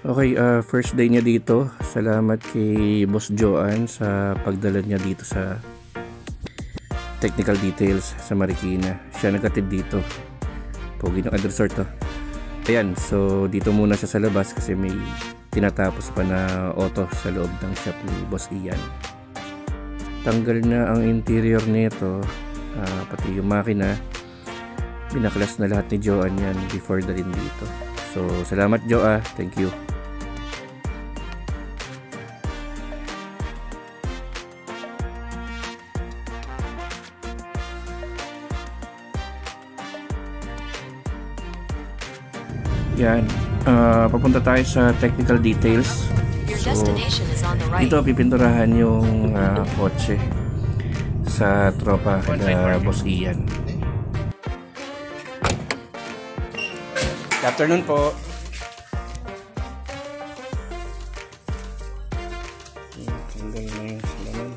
Okay, first day niya dito. Salamat kay Boss Joan sa pagdala niya dito sa Technical Details sa Marikina. Siya nagkatid dito. Pogi ng resort to. Ayan, so dito muna siya sa labas kasi may tinatapos pa na auto sa loob ng shop ni Boss Ian. Tanggal na ang interior nito, pati yung makina. Binaklas na lahat ni Joan yan before dalhin dito. So, salamat Joa, thank you. Yan, papunta tayo sa technical details. So, dito pipinturahan yung kotse sa tropa kala Boss Ian. Good afternoon po. Tanggal na yung salaman.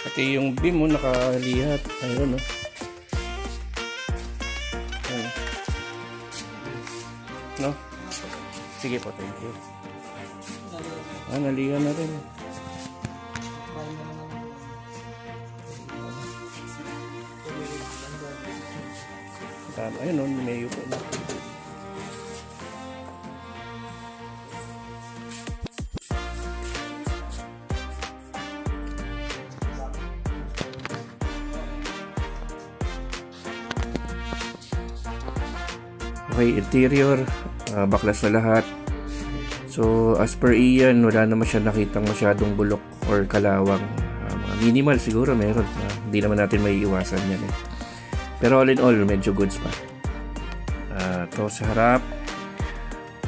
Pati yung beam mo nakalihat. Ayun, no? No? Sige po, thank you. Nalihan na rin. Ayun, no? May yuko na. Okay, interior, baklas na lahat. So as per Ian, wala naman siya nakitang masyadong bulok or kalawang. Mga minimal siguro meron, hindi naman natin may iwasan yan eh. Pero all in all, medyo goods pa. To sa harap,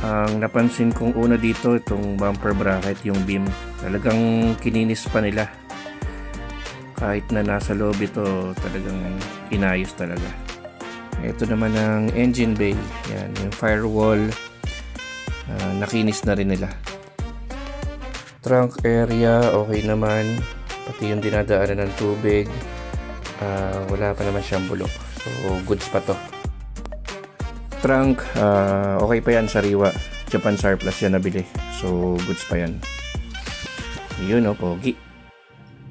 ang napansin kong una dito, itong bumper bracket, yung beam, talagang kininis pa nila. Kahit na nasa loob ito, talagang inayos talaga. Ito naman ang engine bay. Yan, yung firewall, nakinis na rin nila. Trunk area, okay naman. Pati yung dinadaanan ng tubig, wala pa naman siyang bulok. So, goods pa to. Trunk, okay pa yan, sariwa. Japan surplus yan nabili. So, goods pa yan. Yun, pogi.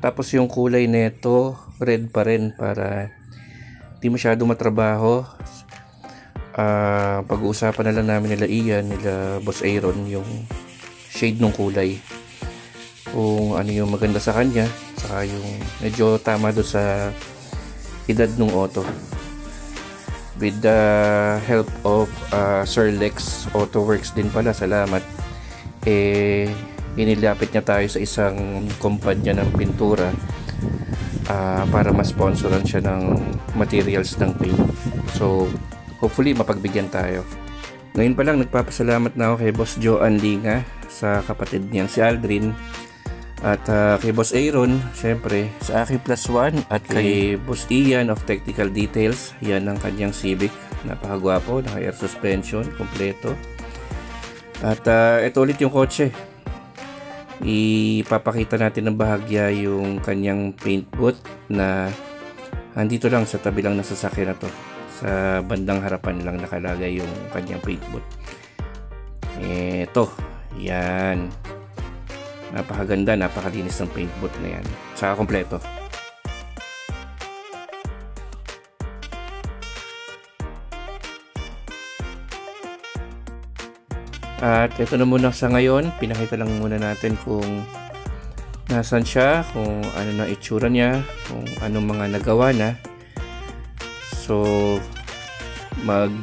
Tapos yung kulay neto, red pa rin para di masyado matrabaho. Pag-uusapan na lang namin nila Ian, nila Boss Aaron, yung shade ng kulay, kung ano yung maganda sa kanya, saka yung medyo tama doon sa edad ng auto. With the help of Sir Lex Autoworks din pala, salamat, inilapit niya tayo sa isang kumpanya ng pintura para ma-sponsoran siya ng materials ng paint. So hopefully mapagbigyan tayo. Ngayon pa lang nagpapasalamat na ako kay Boss Joan Linga sa kapatid niyang si Aldrin, at kay Boss Aaron syempre sa aking +1, at kay Boss Ian of Technical Details. Yan ang kanyang Civic, napakagwapo, naka air suspension kompleto. At ito ulit yung kotse, ipapakita natin ng bahagya yung kanyang paint booth na andito lang sa tabi lang ng sasakyan na to. Sa bandang harapan lang nakalagay yung kanyang paint booth. Eto, yan, napakaganda, napakalinis ng paint booth na yan, saka kompleto. At ito na muna sa ngayon, pinakita lang muna natin kung nasan siya, kung ano na itsura niya, kung anong mga nagawa na. So mag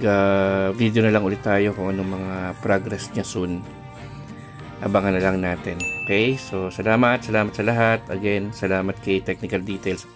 video na lang ulit tayo kung anong mga progress niya soon. Abangan na lang natin. Okay, so salamat sa lahat. Again, salamat kay Technical Details.